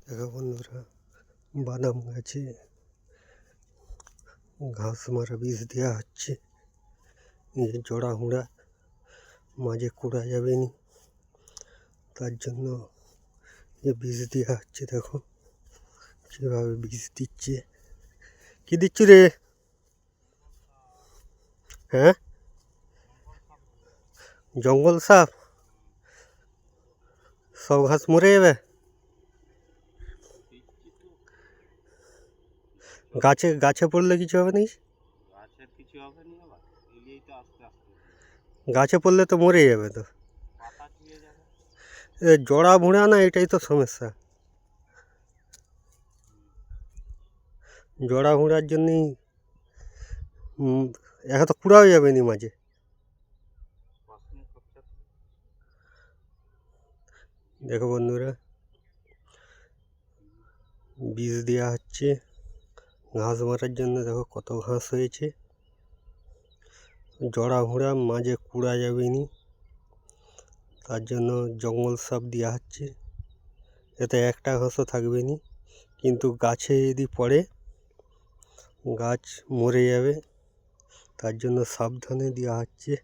দেখো বন্ধুরা, বাদাম গাছে ঘাস মারা বিষ দেওয়া হচ্ছে। জড়া হুঁড়া মাঝে কুড়া যাবে নি, তার জন্য যে বিষ দেওয়া হচ্ছে। দেখো কীভাবে বিষ দিচ্ছে। কি দিচ্ছ রে? হ্যাঁ, জঙ্গল সাপ। সব ঘাস মরে যাবে। গাছে গাছে পড়লে কিছু হবে না। গাছের কিছু হবে না, আবার এলিয়েই তো আস্তে আস্তে গাছে পড়লে তো মরে যাবে, তো পাতা চুয়ে যাবে। জড়া ভুঁড়া না, এটাই তো সমস্যা। জড়া ভুঁড়ার জন্যই এখন তো কুড়াও যাবে নি মাঝে। দেখো বন্ধুরা, বীজ দেওয়া হচ্ছে ঘাস মারার জন্য। দেখো কত ঘাস হয়েছে। জড়া ভুঁড়া মাঝে কুড়া যাবে নি, তার জন্য জঙ্গল সাপ দেওয়া হচ্ছে। এতে একটা ঘাসও থাকবে নি, কিন্তু গাছে যদি পড়ে গাছ মরে যাবে, তার জন্য সাবধানে দেওয়া হচ্ছে।